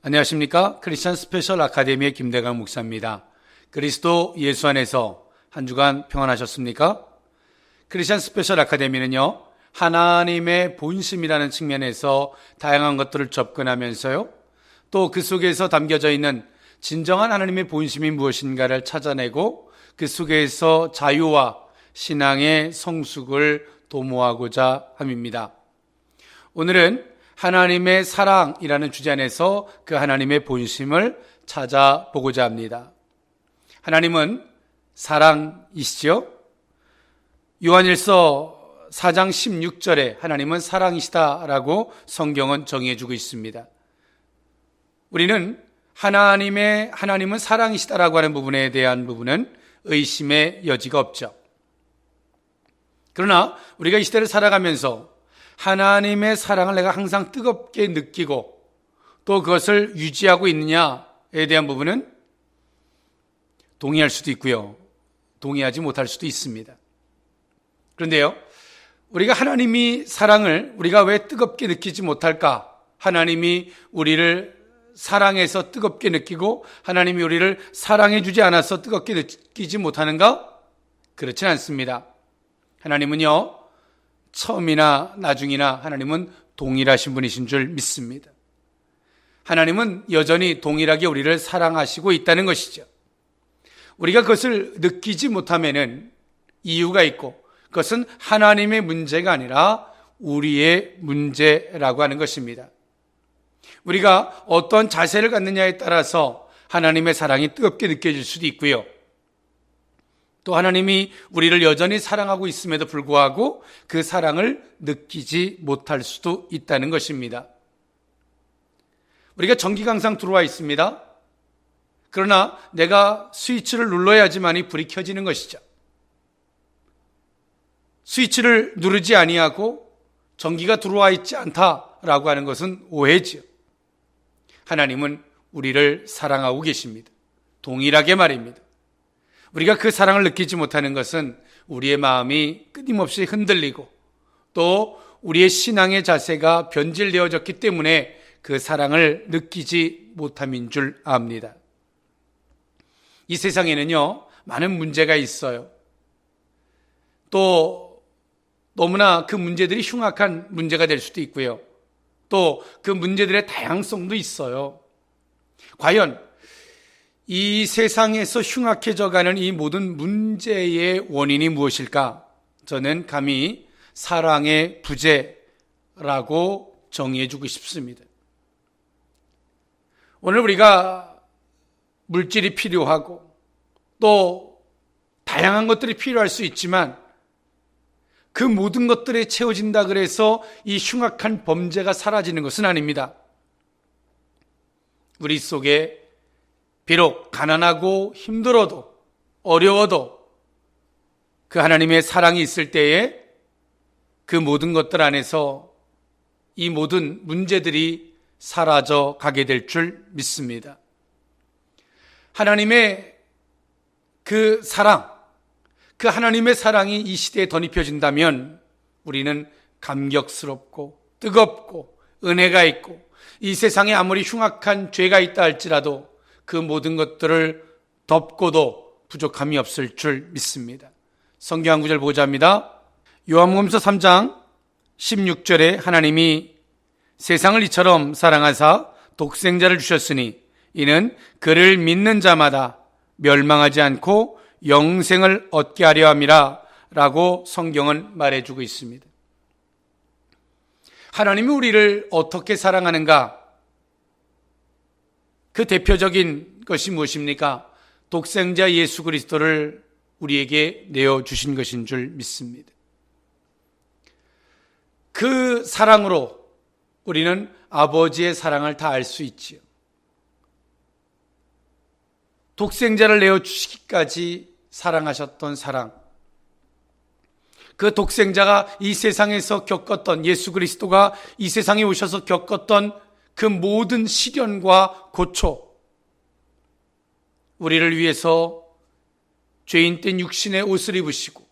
안녕하십니까? 크리스천 스페셜 아카데미의 김대강 목사입니다. 그리스도 예수 안에서 한 주간 평안하셨습니까? 크리스천 스페셜 아카데미는요, 하나님의 본심이라는 측면에서 다양한 것들을 접근하면서요, 또 그 속에서 담겨져 있는 진정한 하나님의 본심이 무엇인가를 찾아내고 그 속에서 자유와 신앙의 성숙을 도모하고자 함입니다. 오늘은 하나님의 사랑이라는 주제 안에서 그 하나님의 본심을 찾아보고자 합니다. 하나님은 사랑이시죠? 요한일서 4장 16절에 하나님은 사랑이시다라고 성경은 정의해주고 있습니다. 우리는 하나님은 사랑이시다라고 하는 부분에 대한 부분은 의심의 여지가 없죠. 그러나 우리가 이 시대를 살아가면서 하나님의 사랑을 내가 항상 뜨겁게 느끼고 또 그것을 유지하고 있느냐에 대한 부분은 동의할 수도 있고요, 동의하지 못할 수도 있습니다. 그런데요, 우리가 하나님이 사랑을 우리가 왜 뜨겁게 느끼지 못할까? 하나님이 우리를 사랑해서 뜨겁게 느끼고 하나님이 우리를 사랑해 주지 않아서 뜨겁게 느끼지 못하는가? 그렇진 않습니다. 하나님은요, 처음이나 나중이나 하나님은 동일하신 분이신 줄 믿습니다. 하나님은 여전히 동일하게 우리를 사랑하시고 있다는 것이죠. 우리가 그것을 느끼지 못하면은 이유가 있고, 그것은 하나님의 문제가 아니라 우리의 문제라고 하는 것입니다. 우리가 어떤 자세를 갖느냐에 따라서 하나님의 사랑이 뜨겁게 느껴질 수도 있고요, 또 하나님이 우리를 여전히 사랑하고 있음에도 불구하고 그 사랑을 느끼지 못할 수도 있다는 것입니다. 우리가 전기가 항상 들어와 있습니다. 그러나 내가 스위치를 눌러야지만이 불이 켜지는 것이죠. 스위치를 누르지 아니하고 전기가 들어와 있지 않다라고 하는 것은 오해지요. 하나님은 우리를 사랑하고 계십니다. 동일하게 말입니다. 우리가 그 사랑을 느끼지 못하는 것은 우리의 마음이 끊임없이 흔들리고 또 우리의 신앙의 자세가 변질되어졌기 때문에 그 사랑을 느끼지 못함인 줄 압니다. 이 세상에는요, 많은 문제가 있어요. 또 너무나 그 문제들이 흉악한 문제가 될 수도 있고요, 또 그 문제들의 다양성도 있어요. 과연 이 세상에서 흉악해져가는 이 모든 문제의 원인이 무엇일까? 저는 감히 사랑의 부재라고 정의해주고 싶습니다. 오늘 우리가 물질이 필요하고 또 다양한 것들이 필요할 수 있지만 그 모든 것들이 채워진다 그래서 이 흉악한 범죄가 사라지는 것은 아닙니다. 우리 속에 비록 가난하고 힘들어도 어려워도 그 하나님의 사랑이 있을 때에 그 모든 것들 안에서 이 모든 문제들이 사라져 가게 될 줄 믿습니다. 하나님의 그 사랑, 그 하나님의 사랑이 이 시대에 덧입혀진다면 우리는 감격스럽고 뜨겁고 은혜가 있고 이 세상에 아무리 흉악한 죄가 있다 할지라도 그 모든 것들을 덮고도 부족함이 없을 줄 믿습니다. 성경 한 구절 보자 합니다. 요한복음서 3장 16절에 하나님이 세상을 이처럼 사랑하사 독생자를 주셨으니 이는 그를 믿는 자마다 멸망하지 않고 영생을 얻게 하려 함이라 라고 성경은 말해주고 있습니다. 하나님이 우리를 어떻게 사랑하는가? 그 대표적인 것이 무엇입니까? 독생자 예수 그리스도를 우리에게 내어주신 것인 줄 믿습니다. 그 사랑으로 우리는 아버지의 사랑을 다 알 수 있지요. 독생자를 내어주시기까지 사랑하셨던 사랑, 그 독생자가 이 세상에서 겪었던, 예수 그리스도가 이 세상에 오셔서 겪었던 그 모든 시련과 고초, 우리를 위해서 죄인 된 육신의 옷을 입으시고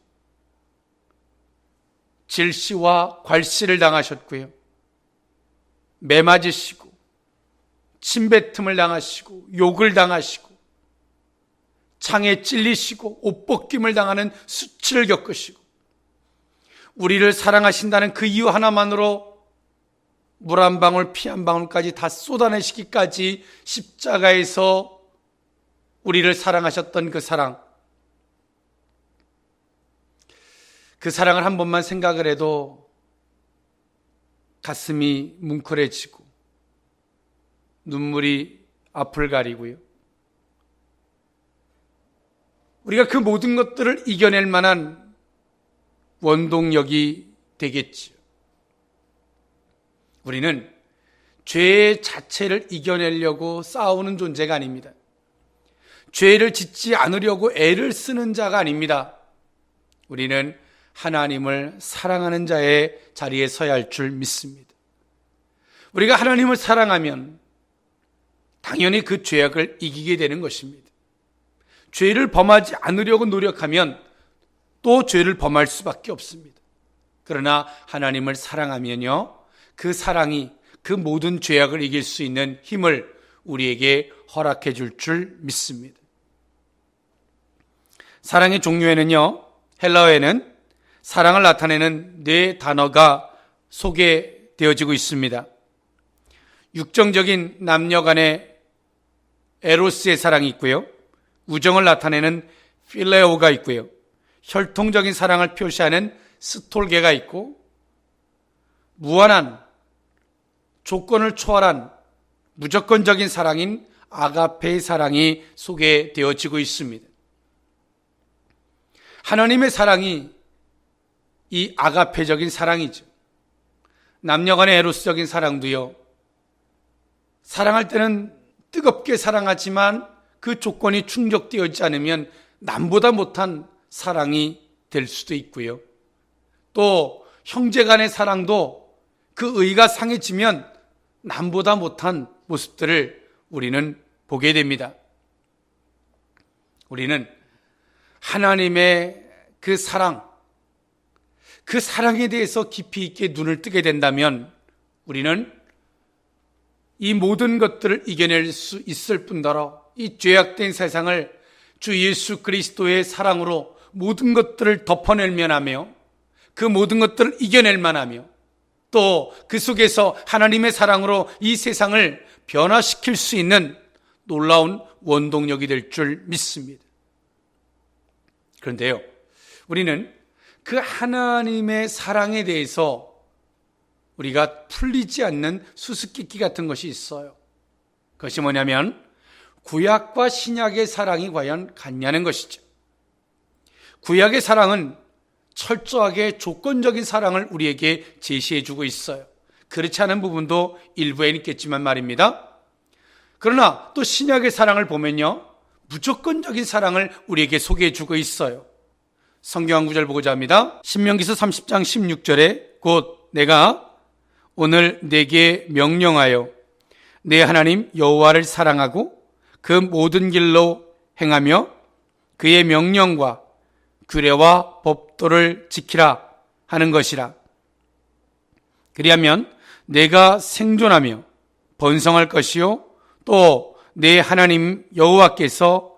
질시와 괄시를 당하셨고요, 매맞으시고 침뱉음을 당하시고 욕을 당하시고 창에 찔리시고 옷 벗김을 당하는 수치를 겪으시고 우리를 사랑하신다는 그 이유 하나만으로 물 한 방울 피 한 방울까지 다 쏟아내시기까지 십자가에서 우리를 사랑하셨던 그 사랑을 한 번만 생각을 해도 가슴이 뭉클해지고 눈물이 앞을 가리고요. 우리가 그 모든 것들을 이겨낼 만한 원동력이 되겠지요. 우리는 죄 자체를 이겨내려고 싸우는 존재가 아닙니다. 죄를 짓지 않으려고 애를 쓰는 자가 아닙니다. 우리는 하나님을 사랑하는 자의 자리에 서야 할 줄 믿습니다. 우리가 하나님을 사랑하면 당연히 그 죄악을 이기게 되는 것입니다. 죄를 범하지 않으려고 노력하면 또 죄를 범할 수밖에 없습니다. 그러나 하나님을 사랑하면요, 그 사랑이 그 모든 죄악을 이길 수 있는 힘을 우리에게 허락해 줄 믿습니다. 사랑의 종류에는요, 헬라어에는 사랑을 나타내는 네 단어가 소개되어지고 있습니다. 육정적인 남녀 간의 에로스의 사랑이 있고요, 우정을 나타내는 필레오가 있고요, 혈통적인 사랑을 표시하는 스톨게가 있고, 무한한 조건을 초월한 무조건적인 사랑인 아가페의 사랑이 소개되어지고 있습니다. 하나님의 사랑이 이 아가페적인 사랑이죠. 남녀 간의 에로스적인 사랑도요, 사랑할 때는 뜨겁게 사랑하지만 그 조건이 충족되어지지 않으면 남보다 못한 사랑이 될 수도 있고요. 또 형제 간의 사랑도 그 의가 상해지면 남보다 못한 모습들을 우리는 보게 됩니다. 우리는 하나님의 그 사랑에 대해서 깊이 있게 눈을 뜨게 된다면 우리는 이 모든 것들을 이겨낼 수 있을 뿐더러 이 죄악된 세상을 주 예수 그리스도의 사랑으로 모든 것들을 덮어낼만 하며 그 모든 것들을 이겨낼 만하며 또 그 속에서 하나님의 사랑으로 이 세상을 변화시킬 수 있는 놀라운 원동력이 될 줄 믿습니다. 그런데요, 우리는 그 하나님의 사랑에 대해서 우리가 풀리지 않는 수수께끼 같은 것이 있어요. 그것이 뭐냐면 구약과 신약의 사랑이 과연 같냐는 것이죠. 구약의 사랑은 철저하게 조건적인 사랑을 우리에게 제시해주고 있어요. 그렇지 않은 부분도 일부엔 있겠지만 말입니다. 그러나 또 신약의 사랑을 보면요, 무조건적인 사랑을 우리에게 소개해주고 있어요. 성경 한 구절 보고자 합니다. 신명기서 30장 16절에 곧 내가 오늘 내게 명령하여 내 하나님 여호와를 사랑하고 그 모든 길로 행하며 그의 명령과 규례와 법도를 지키라 하는 것이라. 그리하면 내가 생존하며 번성할 것이요 또 내 하나님 여호와께서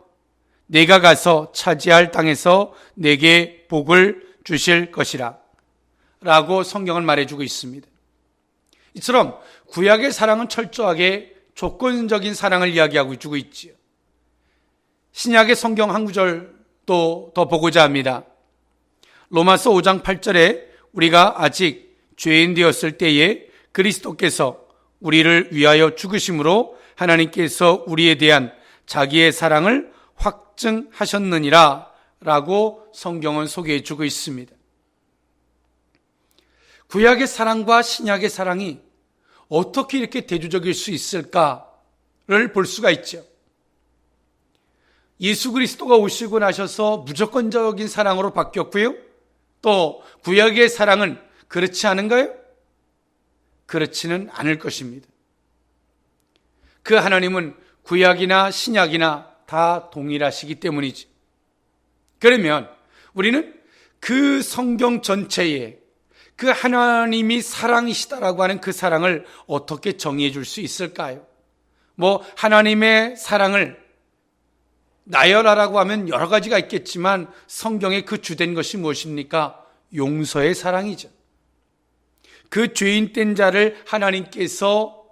내가 가서 차지할 땅에서 내게 복을 주실 것이라 라고 성경은 말해주고 있습니다. 이처럼 구약의 사랑은 철저하게 조건적인 사랑을 이야기하고 주고 있지요. 신약의 성경 한 구절도 더 보고자 합니다. 로마서 5장 8절에 우리가 아직 죄인 되었을 때에 그리스도께서 우리를 위하여 죽으심으로 하나님께서 우리에 대한 자기의 사랑을 확증하셨느니라 라고 성경은 소개해 주고 있습니다. 구약의 사랑과 신약의 사랑이 어떻게 이렇게 대조적일 수 있을까를 볼 수가 있죠. 예수 그리스도가 오시고 나셔서 무조건적인 사랑으로 바뀌었고요. 또 구약의 사랑은 그렇지 않은가요? 그렇지는 않을 것입니다. 그 하나님은 구약이나 신약이나 다 동일하시기 때문이지. 그러면 우리는 그 성경 전체에 그 하나님이 사랑이시다라고 하는 그 사랑을 어떻게 정의해 줄 수 있을까요? 하나님의 사랑을 나열하라고 하면 여러 가지가 있겠지만 성경의 그 주된 것이 무엇입니까? 용서의 사랑이죠. 그 죄인 된 자를 하나님께서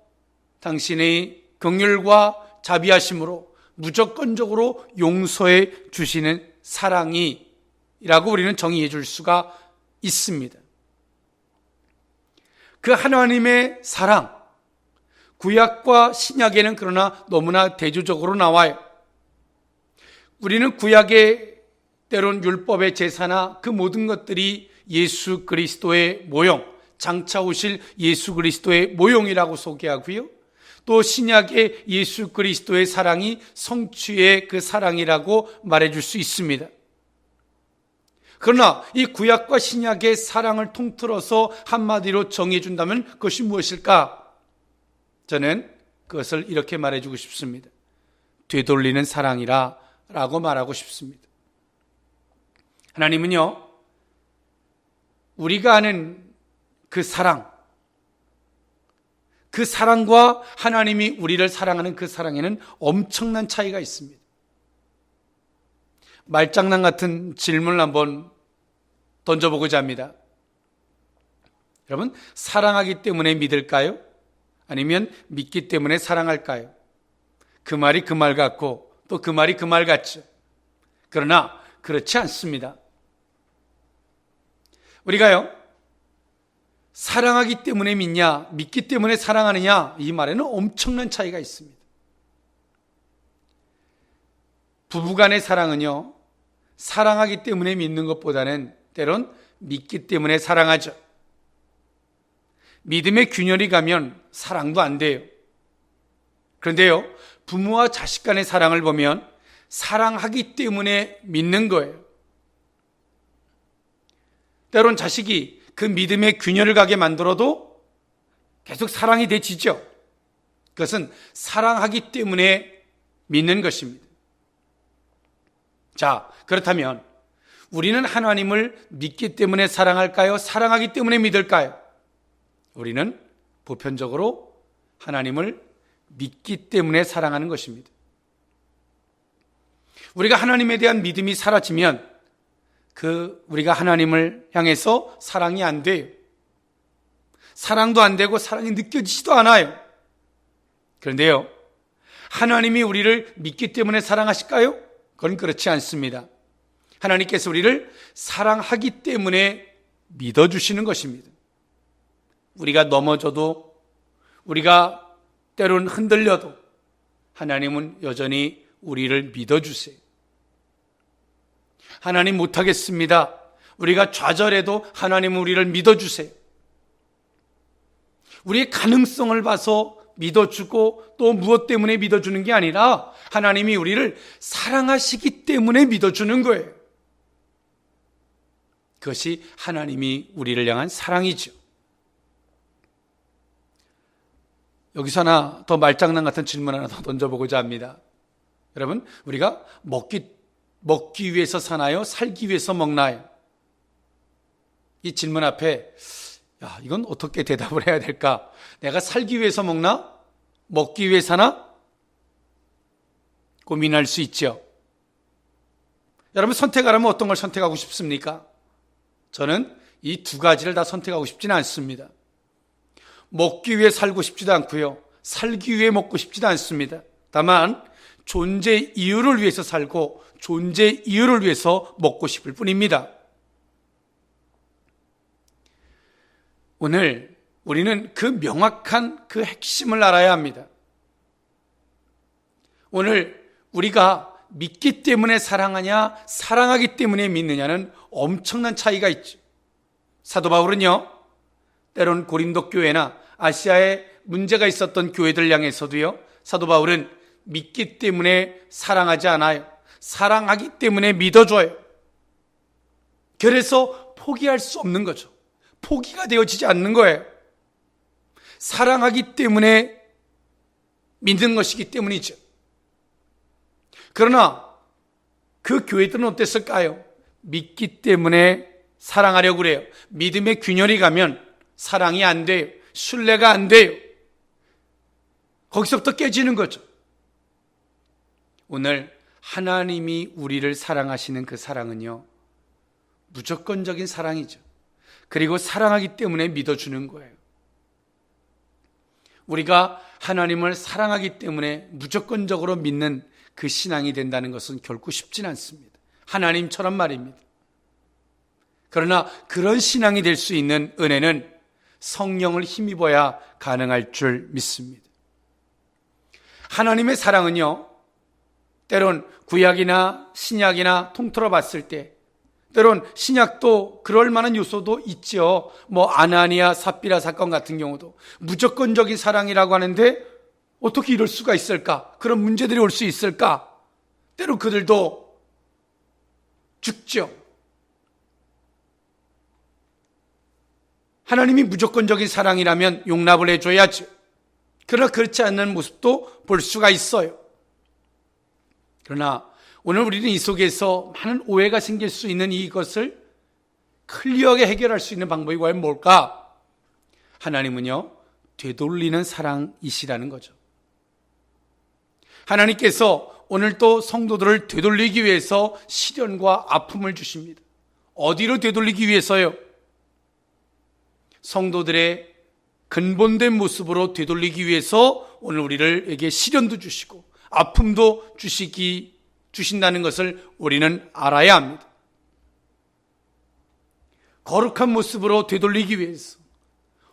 당신의 긍휼과 자비하심으로 무조건적으로 용서해 주시는 사랑이라고 우리는 정의해 줄 수가 있습니다. 그 하나님의 사랑, 구약과 신약에는 그러나 너무나 대조적으로 나와요. 우리는 구약의 때론 율법의 제사나 그 모든 것들이 예수 그리스도의 모형, 장차 오실 예수 그리스도의 모형이라고 소개하고요. 또 신약의 예수 그리스도의 사랑이 성취의 그 사랑이라고 말해줄 수 있습니다. 그러나 이 구약과 신약의 사랑을 통틀어서 한마디로 정의해준다면 그것이 무엇일까? 저는 그것을 이렇게 말해주고 싶습니다. 되돌리는 사랑이라 라고 말하고 싶습니다. 하나님은요, 우리가 아는 그 사랑과 하나님이 우리를 사랑하는 그 사랑에는 엄청난 차이가 있습니다. 말장난 같은 질문을 한번 던져보고자 합니다. 여러분, 사랑하기 때문에 믿을까요? 아니면 믿기 때문에 사랑할까요? 그 말이 그 말 같고 또 그 말이 그 말 같죠. 그러나 그렇지 않습니다. 우리가요, 사랑하기 때문에 믿냐, 믿기 때문에 사랑하느냐, 이 말에는 엄청난 차이가 있습니다. 부부간의 사랑은요, 사랑하기 때문에 믿는 것보다는 때론 믿기 때문에 사랑하죠. 믿음의 균열이 가면 사랑도 안 돼요. 그런데요, 부모와 자식 간의 사랑을 보면 사랑하기 때문에 믿는 거예요. 때론 자식이 그 믿음의 균열을 가게 만들어도 계속 사랑이 되지죠. 그것은 사랑하기 때문에 믿는 것입니다. 자, 그렇다면 우리는 하나님을 믿기 때문에 사랑할까요? 사랑하기 때문에 믿을까요? 우리는 보편적으로 하나님을 믿기 때문에 사랑하는 것입니다. 우리가 하나님에 대한 믿음이 사라지면 우리가 하나님을 향해서 사랑이 안 돼요. 사랑도 안 되고 사랑이 느껴지지도 않아요. 그런데요, 하나님이 우리를 믿기 때문에 사랑하실까요? 그건 그렇지 않습니다. 하나님께서 우리를 사랑하기 때문에 믿어주시는 것입니다. 우리가 넘어져도, 우리가 때론 흔들려도 하나님은 여전히 우리를 믿어주세요. 하나님 못하겠습니다. 우리가 좌절해도 하나님은 우리를 믿어주세요. 우리의 가능성을 봐서 믿어주고 또 무엇 때문에 믿어주는 게 아니라 하나님이 우리를 사랑하시기 때문에 믿어주는 거예요. 그것이 하나님이 우리를 향한 사랑이죠. 여기서 하나 더 말장난 같은 질문 하나 더 던져보고자 합니다. 여러분, 우리가 먹기 위해서 사나요? 살기 위해서 먹나요? 이 질문 앞에 이건 어떻게 대답을 해야 될까? 내가 살기 위해서 먹나? 먹기 위해 사나? 고민할 수 있죠. 여러분, 선택하라면 어떤 걸 선택하고 싶습니까? 저는 이 두 가지를 다 선택하고 싶지는 않습니다. 먹기 위해 살고 싶지도 않고요, 살기 위해 먹고 싶지도 않습니다. 다만 존재 이유를 위해서 살고 존재 이유를 위해서 먹고 싶을 뿐입니다. 오늘 우리는 그 명확한 그 핵심을 알아야 합니다. 오늘 우리가 믿기 때문에 사랑하냐, 사랑하기 때문에 믿느냐는 엄청난 차이가 있죠. 사도 바울은요, 때론 고린도 교회나 아시아에 문제가 있었던 교회들 향해서도요, 사도 바울은 믿기 때문에 사랑하지 않아요. 사랑하기 때문에 믿어줘요. 그래서 포기할 수 없는 거죠. 포기가 되어지지 않는 거예요. 사랑하기 때문에 믿는 것이기 때문이죠. 그러나 그 교회들은 어땠을까요? 믿기 때문에 사랑하려고 그래요. 믿음의 균열이 가면 사랑이 안 돼요. 신뢰가 안 돼요. 거기서부터 깨지는 거죠. 오늘 하나님이 우리를 사랑하시는 그 사랑은요, 무조건적인 사랑이죠. 그리고 사랑하기 때문에 믿어주는 거예요. 우리가 하나님을 사랑하기 때문에 무조건적으로 믿는 그 신앙이 된다는 것은 결코 쉽진 않습니다. 하나님처럼 말입니다. 그러나 그런 신앙이 될 수 있는 은혜는 성령을 힘입어야 가능할 줄 믿습니다. 하나님의 사랑은요, 때론 구약이나 신약이나 통틀어 봤을 때, 때론 신약도 그럴 만한 요소도 있죠. 아나니아 삽비라 사건 같은 경우도 무조건적인 사랑이라고 하는데 어떻게 이럴 수가 있을까? 그런 문제들이 올 수 있을까? 때로 그들도 죽죠. 하나님이 무조건적인 사랑이라면 용납을 해줘야죠. 그러나 그렇지 않는 모습도 볼 수가 있어요. 그러나 오늘 우리는 이 속에서 많은 오해가 생길 수 있는 이것을 클리어하게 해결할 수 있는 방법이 과연 뭘까? 하나님은요, 되돌리는 사랑이시라는 거죠. 하나님께서 오늘 또 성도들을 되돌리기 위해서 시련과 아픔을 주십니다. 어디로 되돌리기 위해서요? 성도들의 근본된 모습으로 되돌리기 위해서 오늘 우리에게 시련도 주시고 아픔도 주신다는 것을 우리는 알아야 합니다. 거룩한 모습으로 되돌리기 위해서,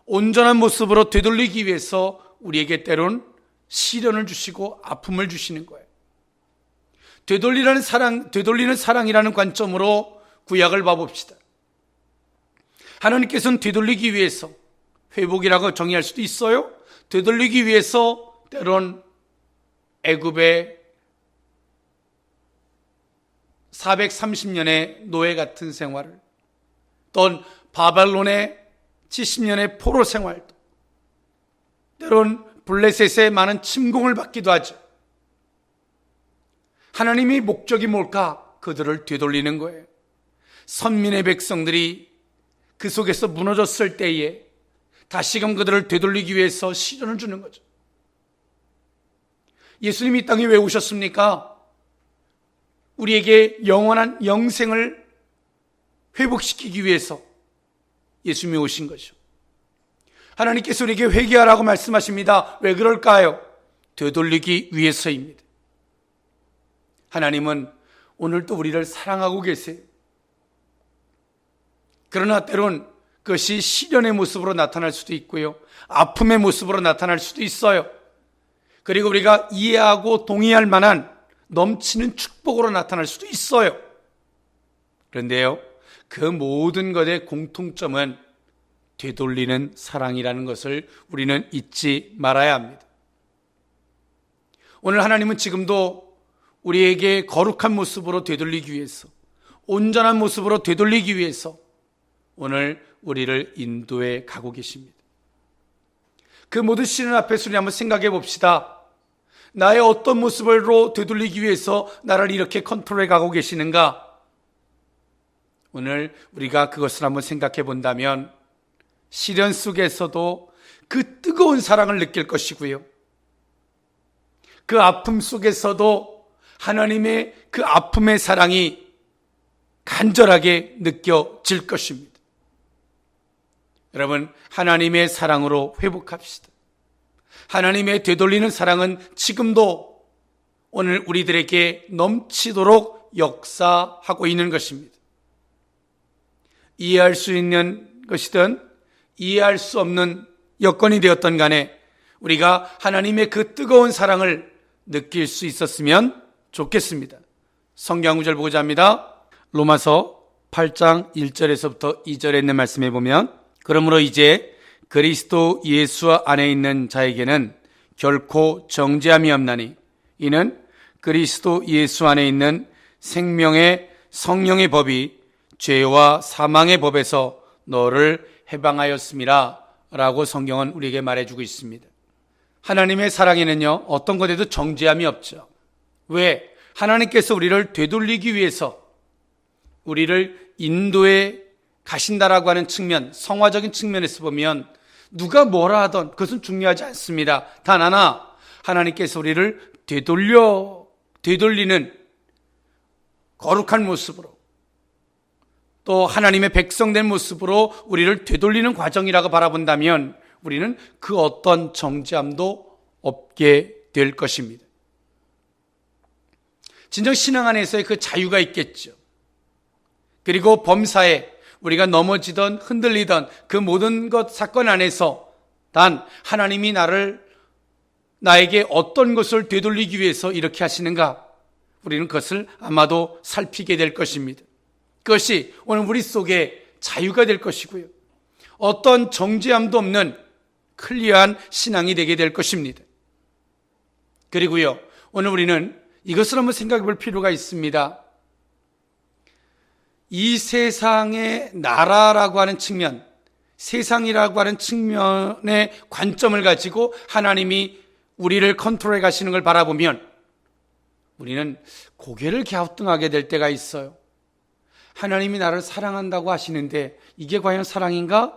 온전한 모습으로 되돌리기 위해서 우리에게 때론 시련을 주시고 아픔을 주시는 거예요. 되돌리는 사랑이라는 관점으로 구약을 봐봅시다. 하나님께서는 되돌리기 위해서, 회복이라고 정의할 수도 있어요. 되돌리기 위해서 때론 애굽의 430년의 노예 같은 생활을, 또는 바벨론의 70년의 포로 생활도, 때론 블레셋의 많은 침공을 받기도 하죠. 하나님의 목적이 뭘까? 그들을 되돌리는 거예요. 선민의 백성들이 그 속에서 무너졌을 때에 다시금 그들을 되돌리기 위해서 시련을 주는 거죠. 예수님이 이 땅에 왜 오셨습니까? 우리에게 영원한 영생을 회복시키기 위해서 예수님이 오신 거죠. 하나님께서 우리에게 회개하라고 말씀하십니다. 왜 그럴까요? 되돌리기 위해서입니다. 하나님은 오늘도 우리를 사랑하고 계세요. 그러나 때론 그것이 시련의 모습으로 나타날 수도 있고요, 아픔의 모습으로 나타날 수도 있어요. 그리고 우리가 이해하고 동의할 만한 넘치는 축복으로 나타날 수도 있어요. 그런데요, 그 모든 것의 공통점은 되돌리는 사랑이라는 것을 우리는 잊지 말아야 합니다. 오늘 하나님은 지금도 우리에게 거룩한 모습으로 되돌리기 위해서, 온전한 모습으로 되돌리기 위해서 오늘 우리를 인도해 가고 계십니다. 그 모든 시련 앞에서 우리 한번 생각해 봅시다. 나의 어떤 모습으로 되돌리기 위해서 나를 이렇게 컨트롤해 가고 계시는가? 오늘 우리가 그것을 한번 생각해 본다면 시련 속에서도 그 뜨거운 사랑을 느낄 것이고요, 그 아픔 속에서도 하나님의 그 아픔의 사랑이 간절하게 느껴질 것입니다. 여러분, 하나님의 사랑으로 회복합시다. 하나님의 되돌리는 사랑은 지금도 오늘 우리들에게 넘치도록 역사하고 있는 것입니다. 이해할 수 있는 것이든 이해할 수 없는 여건이 되었던 간에 우리가 하나님의 그 뜨거운 사랑을 느낄 수 있었으면 좋겠습니다. 성경 구절 보고자 합니다. 로마서 8장 1절에서부터 2절에 있는 말씀에 보면, 그러므로 이제 그리스도 예수 안에 있는 자에게는 결코 정죄함이 없나니 이는 그리스도 예수 안에 있는 생명의 성령의 법이 죄와 사망의 법에서 너를 해방하였음이라 라고 성경은 우리에게 말해주고 있습니다. 하나님의 사랑에는요, 어떤 것에도 정죄함이 없죠. 왜? 하나님께서 우리를 되돌리기 위해서 우리를 인도해 가신다라고 하는 측면, 성화적인 측면에서 보면 누가 뭐라 하던 그것은 중요하지 않습니다. 단 하나, 하나님께서 우리를 되돌리는 거룩한 모습으로, 또 하나님의 백성된 모습으로 우리를 되돌리는 과정이라고 바라본다면 우리는 그 어떤 정죄함도 없게 될 것입니다. 진정 신앙 안에서의 그 자유가 있겠죠. 그리고 범사에 우리가 넘어지던 흔들리던 그 모든 것 사건 안에서 단 하나님이 나에게 어떤 것을 되돌리기 위해서 이렇게 하시는가, 우리는 그것을 아마도 살피게 될 것입니다. 그것이 오늘 우리 속에 자유가 될 것이고요, 어떤 정죄함도 없는 클리어한 신앙이 되게 될 것입니다. 그리고요, 오늘 우리는 이것을 한번 생각해 볼 필요가 있습니다. 이 세상의 나라라고 하는 측면, 세상이라고 하는 측면의 관점을 가지고 하나님이 우리를 컨트롤해 가시는 걸 바라보면 우리는 고개를 갸우뚱하게 될 때가 있어요. 하나님이 나를 사랑한다고 하시는데 이게 과연 사랑인가?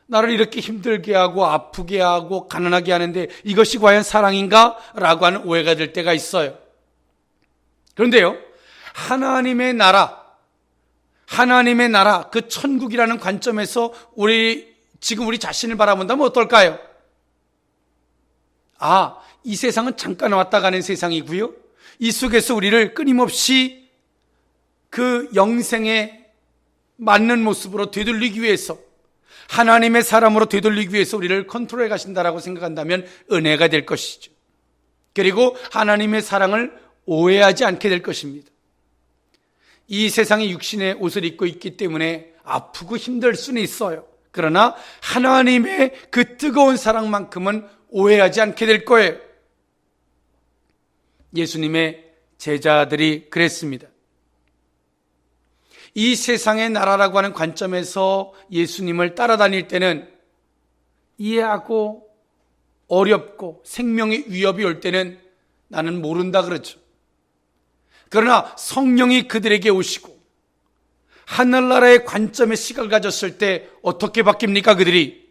나를 이렇게 힘들게 하고 아프게 하고 가난하게 하는데 이것이 과연 사랑인가? 라고 하는 오해가 될 때가 있어요. 그런데요, 하나님의 나라, 그 천국이라는 관점에서 지금 우리 자신을 바라본다면 어떨까요? 이 세상은 잠깐 왔다 가는 세상이고요, 이 속에서 우리를 끊임없이 그 영생에 맞는 모습으로 되돌리기 위해서, 하나님의 사람으로 되돌리기 위해서 우리를 컨트롤해 가신다라고 생각한다면 은혜가 될 것이죠. 그리고 하나님의 사랑을 오해하지 않게 될 것입니다. 이 세상에 육신의 옷을 입고 있기 때문에 아프고 힘들 수는 있어요. 그러나 하나님의 그 뜨거운 사랑만큼은 오해하지 않게 될 거예요. 예수님의 제자들이 그랬습니다. 이 세상의 나라라고 하는 관점에서 예수님을 따라다닐 때는 이해하고 어렵고 생명의 위협이 올 때는 나는 모른다 그러죠. 그러나 성령이 그들에게 오시고 하늘나라의 관점의 시각을 가졌을 때 어떻게 바뀝니까? 그들이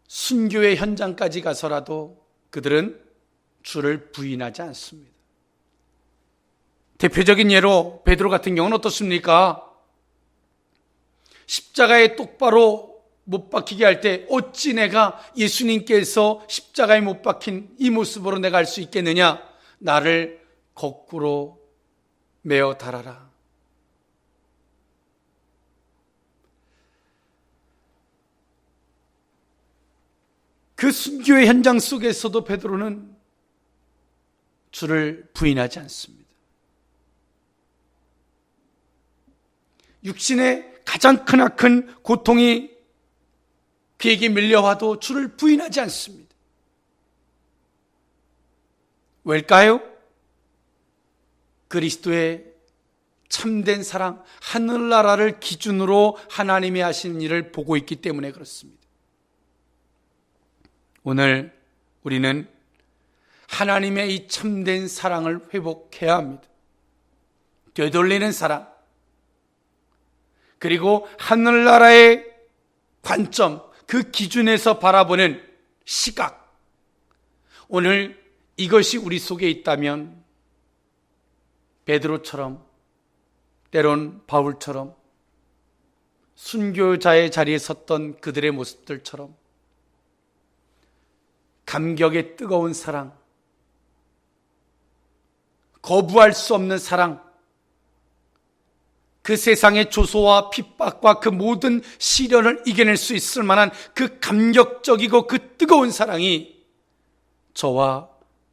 순교의 현장까지 가서라도 그들은 주를 부인하지 않습니다. 대표적인 예로 베드로 같은 경우는 어떻습니까? 십자가에 똑바로 못 박히게 할 때 어찌 내가 예수님께서 십자가에 못 박힌 이 모습으로 내가 할 수 있겠느냐? 나를 거꾸로 메어 달아라. 그 순교의 현장 속에서도 베드로는 주를 부인하지 않습니다. 육신의 가장 크나큰 고통이 그에게 밀려와도 주를 부인하지 않습니다. 왜일까요? 그리스도의 참된 사랑, 하늘나라를 기준으로 하나님이 하시는 일을 보고 있기 때문에 그렇습니다. 오늘 우리는 하나님의 이 참된 사랑을 회복해야 합니다. 되돌리는 사랑, 그리고 하늘나라의 관점, 그 기준에서 바라보는 시각, 오늘 이것이 우리 속에 있다면 베드로처럼, 때론 바울처럼, 순교자의 자리에 섰던 그들의 모습들처럼 감격의 뜨거운 사랑, 거부할 수 없는 사랑, 그 세상의 조소와 핍박과 그 모든 시련을 이겨낼 수 있을 만한 그 감격적이고 그 뜨거운 사랑이 저와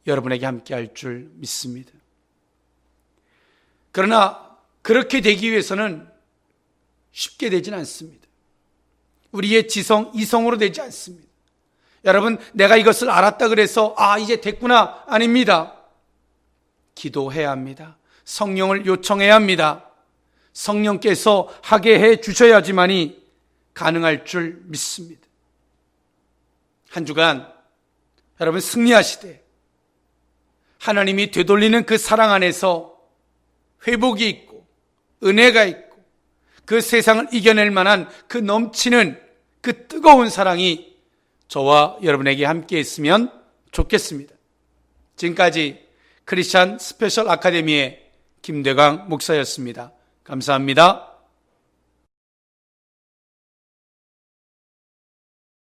여러분에게 함께 할 줄 믿습니다. 그러나 그렇게 되기 위해서는 쉽게 되지는 않습니다. 우리의 지성, 이성으로 되지 않습니다. 여러분, 내가 이것을 알았다 그래서 이제 됐구나, 아닙니다. 기도해야 합니다. 성령을 요청해야 합니다. 성령께서 하게 해 주셔야지만이 가능할 줄 믿습니다. 한 주간 여러분 승리하시되 하나님이 되돌리는 그 사랑 안에서 회복이 있고 은혜가 있고 그 세상을 이겨낼 만한 그 넘치는 그 뜨거운 사랑이 저와 여러분에게 함께 했으면 좋겠습니다. 지금까지 크리스찬 스페셜 아카데미의 김대광 목사였습니다. 감사합니다.